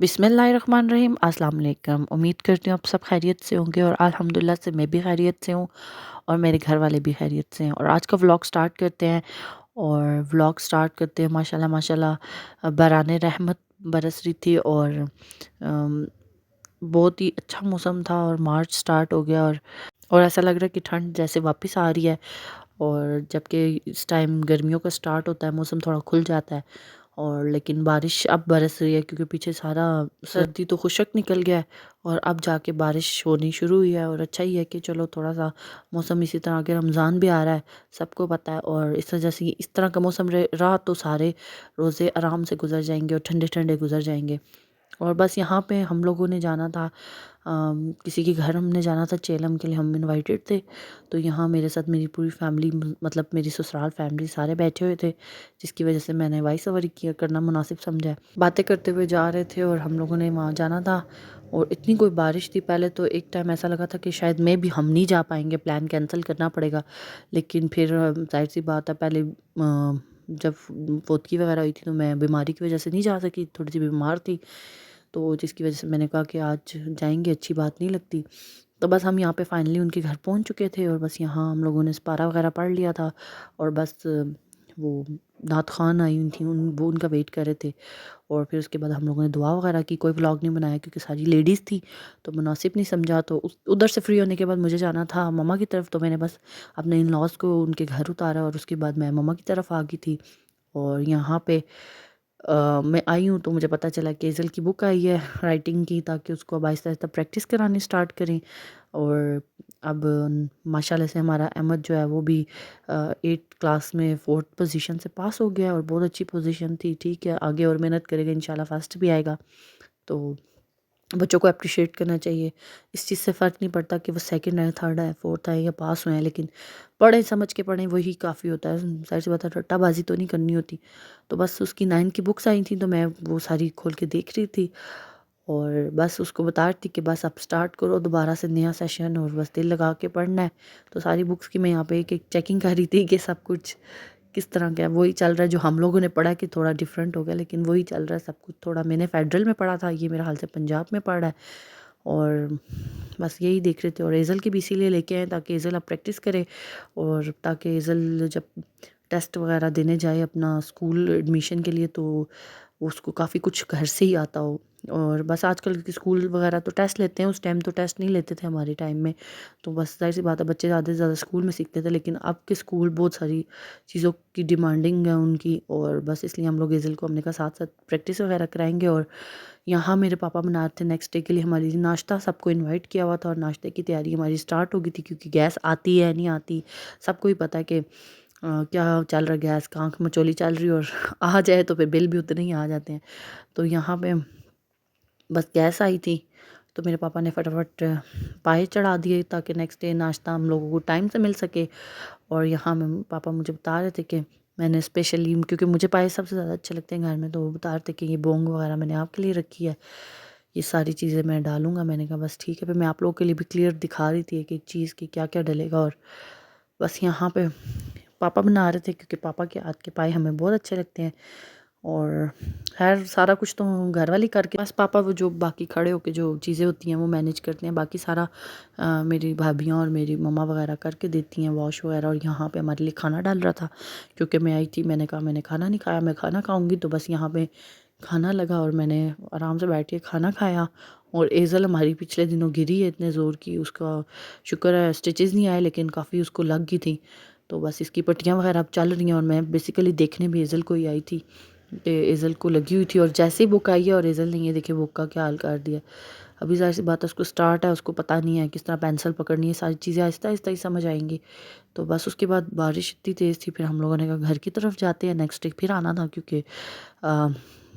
बिस्मिल्लाहिर्रहमानिर्रहीम। अस्सलाम वालेकुम। उम्मीद करती हूँ आप सब खैरियत से होंगे और अल्हम्दुलिल्लाह से मैं भी खैरियत से हूँ और मेरे घर वाले भी खैरियत से हैं। और आज का व्लॉग स्टार्ट करते हैं। और व्लॉग स्टार्ट करते हैं, माशाल्लाह माशाल्लाह बराने रहमत बरस रही थी और बहुत ही अच्छा मौसम था और मार्च स्टार्ट हो गया और ऐसा लग रहा है कि ठंड जैसे वापस आ रही है। और जबकि इस टाइम गर्मियों का स्टार्ट होता है, मौसम थोड़ा खुल जाता है और लेकिन बारिश अब बरस रही है क्योंकि पीछे सारा सर्दी तो खुशक निकल गया है और अब जाके बारिश होनी शुरू हुई है। और अच्छा ही है कि चलो थोड़ा सा मौसम इसी तरह के रमज़ान भी आ रहा है, सबको पता है। और इस वजह से इस तरह का मौसम रहा तो सारे रोज़े आराम से गुजर जाएंगे और ठंडे ठंडे गुजर जाएंगे। और बस यहाँ पे हम लोगों ने जाना था, किसी के घर हमने जाना था चेलम के लिए, हम इनवाइटेड थे। तो यहाँ मेरे साथ मेरी पूरी फैमिली, मतलब मेरी ससुराल फैमिली सारे बैठे हुए थे, जिसकी वजह से मैंने वॉइस ओवर किया करना मुनासिब समझा। बातें करते हुए जा रहे थे और हम लोगों ने वहाँ जाना था और इतनी कोई बारिश थी। पहले तो एक टाइम ऐसा लगा था कि शायद मैं भी हम नहीं जा पाएंगे, प्लान कैंसिल करना पड़ेगा। लेकिन फिर जाहिर सी बात है, पहले जब पोतकी वगैरह हुई थी तो मैं बीमारी की वजह से नहीं जा सकी, थोड़ी सी बीमार थी। तो जिसकी वजह से मैंने कहा कि आज जाएंगे, अच्छी बात नहीं लगती। तो बस हम यहाँ पे फाइनली उनके घर पहुँच चुके थे और बस यहाँ हम लोगों ने सपारा वगैरह पढ़ लिया था। और बस वो नात खान आई हुई थी, वो उनका वेट कर रहे थे। और फिर उसके बाद हम लोगों ने दुआ वगैरह की। कोई व्लॉग नहीं बनाया क्योंकि सारी लेडीज़ थी तो मुनासिब नहीं समझा। तो उधर से फ्री होने के बाद मुझे जाना था मम्मा की तरफ, तो मैंने बस अपने इन लॉज को उनके घर उतारा और उसके बाद मैं मम्मा की तरफ आ गई थी। और यहाँ पे मैं आई हूँ तो मुझे पता चला कि एज़ल की बुक आई है राइटिंग की, ताकि उसको अब आहिस्ता आहिस्ता प्रैक्टिस करानी स्टार्ट करें। और अब माशाल्लाह से हमारा अहमद जो है वो भी 8th क्लास में 4th पोजीशन से पास हो गया और बहुत अच्छी पोजीशन थी। ठीक है, आगे और मेहनत करेगा, इंशाल्लाह फर्स्ट भी आएगा। तो बच्चों को अप्रिशिएट करना चाहिए। इस चीज़ से फ़र्क नहीं पड़ता कि वो सेकंड है, थर्ड है, फोर्थ है या पास हुए हैं, लेकिन पढ़ें, समझ के पढ़ें, वही काफ़ी होता है। ज़ाहिर सी बात है, रट्टाबाजी तो नहीं करनी होती। तो बस उसकी 9 की बुक्स आई थी तो मैं वो सारी खोल के देख रही थी और बस उसको बता रही थी कि बस अब स्टार्ट करो दोबारा से नया सेशन और बस दिल लगा के पढ़ना है। तो सारी बुक्स की मैं यहाँ पे एक-एक चेकिंग कर रही थी कि सब कुछ किस तरह का है। वही चल रहा है जो हम लोगों ने पढ़ा कि थोड़ा डिफरेंट हो गया, लेकिन वही चल रहा है सब कुछ। थोड़ा मैंने फेडरल में पढ़ा था, ये मेरे ख़्याल से पंजाब में पढ़ा है। और बस यही देख रहे थे और एज़ल की भी इसीलिए लेके आए ताकि एज़ल अब प्रैक्टिस करे और ताकि एज़ल जब टेस्ट वगैरह देने जाए अपना स्कूल एडमिशन के लिए तो उसको काफ़ी कुछ घर से ही आता हो। और बस आजकल के स्कूल वगैरह तो टेस्ट लेते हैं, उस टाइम तो टेस्ट नहीं लेते थे हमारे टाइम में। तो बस ज़ाहिर सी बात है, बच्चे ज़्यादा से ज़्यादा स्कूल में सीखते थे, लेकिन अब के स्कूल बहुत सारी चीज़ों की डिमांडिंग है उनकी। और बस इसलिए हम लोग एज़ल को हमने कहा साथ साथ प्रैक्टिस वगैरह कराएंगे। और यहाँ मेरे पापा बना रहे थे नेक्स्ट डे के लिए हमारे लिए नाश्ता, सबको इनवाइट किया हुआ था और नाश्ते की तैयारी हमारी स्टार्ट हो गई थी क्योंकि गैस आती है नहीं आती, सबको ही पता है कि क्या चल रहा है, गैस का आँख मचोली चल रही है और आ जाए तो फिर बिल भी उतने ही आ जाते हैं। तो यहाँ पे बस गैस आई थी तो मेरे पापा ने फटाफट पाए चढ़ा दिए ताकि नेक्स्ट डे नाश्ता हम लोगों को टाइम से मिल सके। और यहाँ में पापा मुझे बता रहे थे कि मैंने स्पेशली, क्योंकि मुझे पाए सबसे ज़्यादा अच्छे लगते हैं घर में, तो वो बता रहे थे कि ये बोंग वगैरह मैंने आपके लिए रखी है, ये सारी चीज़ें मैं डालूँगा। मैंने कहा बस ठीक है। फिर मैं आप लोगों के लिए भी क्लियर दिखा रही थी कि चीज़ की क्या क्या डलेगा। और बस यहाँ पे पापा बना रहे थे क्योंकि पापा के हाथ के पाए हमें बहुत अच्छे लगते हैं। और खैर सारा कुछ तो घर वाली करके, बस पापा वो जो बाकी खड़े होके जो चीज़ें होती हैं वो मैनेज करते हैं, बाकी सारा मेरी भाभियाँ और मेरी मम्मा वगैरह करके देती हैं, वॉश वगैरह। और यहाँ पे हमारे लिए खाना डाल रहा था क्योंकि मैं आई थी, मैंने कहा मैंने खाना नहीं खाया, मैं खाना खाऊंगी। तो बस यहाँ पे खाना लगा और मैंने आराम से बैठ के खाना खाया। और एज़ल हमारी पिछले दिनों गिरी है इतने ज़ोर की, उसका शुक्र है स्टिचेस नहीं आए लेकिन काफ़ी उसको लग गई थी। तो बस इसकी पट्टियाँ वगैरह अब चल रही हैं और मैं बेसिकली देखने भी एज़ल को ही आई थी कि एज़ल को लगी हुई थी। और जैसे ही बुक आई है और एज़ल ने ये देखे बुक का क्या हाल कर दिया। अभी ज़ाहिर सी बात है उसको स्टार्ट है, उसको पता नहीं है किस तरह पेंसिल पकड़नी है, सारी चीज़ें आहिस्ता आहिस्ता ही समझ आएंगी। तो बस उसके बाद बारिश इतनी तेज़ थी, फिर हम लोगों ने कहा घर की तरफ जाते हैं, नेक्स्ट डे फिर आना था क्योंकि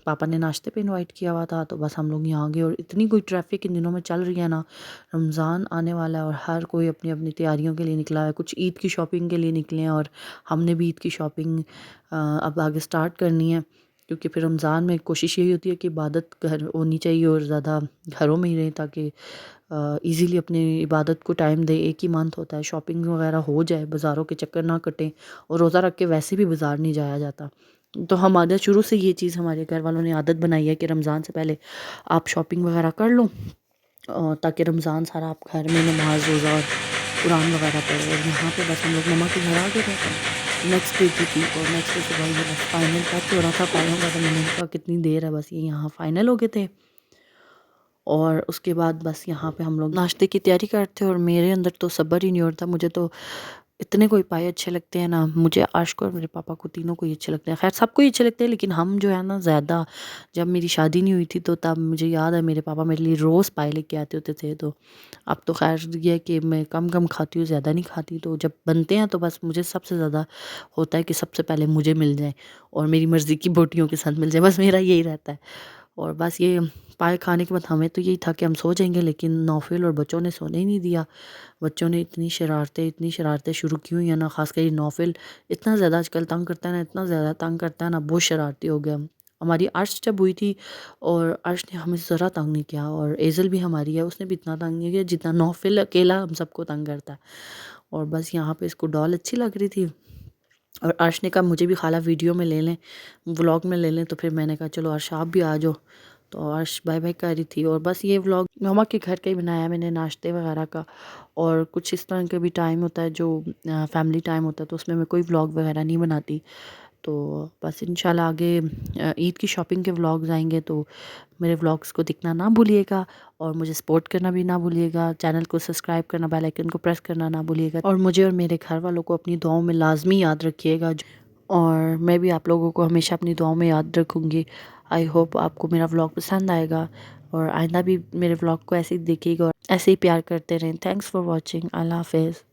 पापा ने नाश्ते पे इनवाइट किया हुआ था। तो बस हम लोग यहाँ गए और इतनी कोई ट्रैफिक इन दिनों में चल रही है ना, रमज़ान आने वाला है और हर कोई अपनी अपनी तैयारियों के लिए निकला है। कुछ ईद की शॉपिंग के लिए निकले हैं और हमने भी ईद की शॉपिंग अब आगे स्टार्ट करनी है क्योंकि फिर रमज़ान में कोशिश यही होती है कि इबादत घर होनी चाहिए और ज़्यादा घरों में ही रहें ताकि इजीली अपनी इबादत को टाइम दे। एक ही मंथ होता है, शॉपिंग वगैरह हो जाए, बाज़ारों के चक्कर ना कटें। और रोज़ा रख के वैसे भी बाज़ार नहीं जाया जाता, तो हमारे शुरू से ये चीज़ हमारे घर वालों ने आदत बनाई है कि रमज़ान से पहले आप शॉपिंग वगैरह कर लो, ताकि रमज़ान सारा आप घर में नमाज रोज़ा और कुरान वगैरह पढ़ो। और यहाँ पे बस हम लोग मम्मा के घर आ गए थे, नेक्स्ट डे की थी, और नेक्स्ट डे सुबह ये बस फाइनल टच हो रहा था पायों का, तो मैंने कहा कितनी देर है, बस ये यहाँ फाइनल हो गए थे। और उसके बाद बस यहाँ पे हम लोग नाश्ते की तैयारी करते, और मेरे अंदर तो सब्र ही नहीं होता। मुझे तो इतने कोई पाए अच्छे लगते हैं ना, मुझे आश को और मेरे पापा को तीनों को ही अच्छे लगते हैं। खैर सबको ही अच्छे लगते हैं, लेकिन हम जो है ना ज़्यादा, जब मेरी शादी नहीं हुई थी तो तब मुझे याद है मेरे पापा मेरे लिए रोज़ पाए लेके आते होते थे। तो अब तो खैर ये है कि मैं कम कम खाती हूँ, ज़्यादा नहीं खाती। तो जब बनते हैं तो बस मुझे सबसे ज़्यादा होता है कि सबसे पहले मुझे मिल जाए और मेरी मर्ज़ी की बोटियों के साथ मिल जाए, बस मेरा यही रहता है। और बस ये पाए खाने के बाद हमें तो यही था कि हम सो जाएंगे, लेकिन नौफिल और बच्चों ने सोने ही नहीं दिया। बच्चों ने इतनी शरारतें शुरू की हुई हैं ना, ख़ासकर ये नौफिल इतना ज़्यादा आजकल तंग करता है ना, इतना ज़्यादा तंग करता है ना, बहुत शरारती हो गया। हमारी अर्श जब हुई थी, और अर्श ने हमें ज़रा तंग नहीं किया, और एज़ल भी हमारी है, उसने भी इतना तंग नहीं किया जितना नौफिल अकेला हम सबको तंग करता है। और बस यहाँ पे इसको डॉल अच्छी लग रही थी, और अर्श ने कहा मुझे भी खाला वीडियो में ले लें, व्लॉग में ले लें। तो फिर मैंने कहा चलो अर्श आप भी आ जाओ। तो अर्श बाय बाय कर रही थी, और बस ये व्लॉग मम्मा के घर का ही बनाया मैंने, नाश्ते वगैरह का। और कुछ इस तरह का भी टाइम होता है जो फैमिली टाइम होता है, तो उसमें मैं कोई व्लॉग वगैरह नहीं बनाती। तो बस इंशाल्लाह आगे ईद की शॉपिंग के व्लॉग्स आएंगे, तो मेरे व्लॉग्स को देखना ना भूलिएगा, और मुझे सपोर्ट करना भी ना भूलिएगा। चैनल को सब्सक्राइब करना, बेल आइकन को प्रेस करना ना भूलिएगा, और मुझे और मेरे घर वालों को अपनी दुआओं में लाजमी याद रखिएगा। और मैं भी आप लोगों को हमेशा अपनी दुआओं में याद रखूँगी। आई होप आपको मेरा व्लॉग पसंद आएगा, और आइंदा भी मेरे व्लॉग को ऐसे ही देखिएगा और ऐसे ही प्यार करते रहें। Thanks for watching. अल्लाह हाफ़िज़।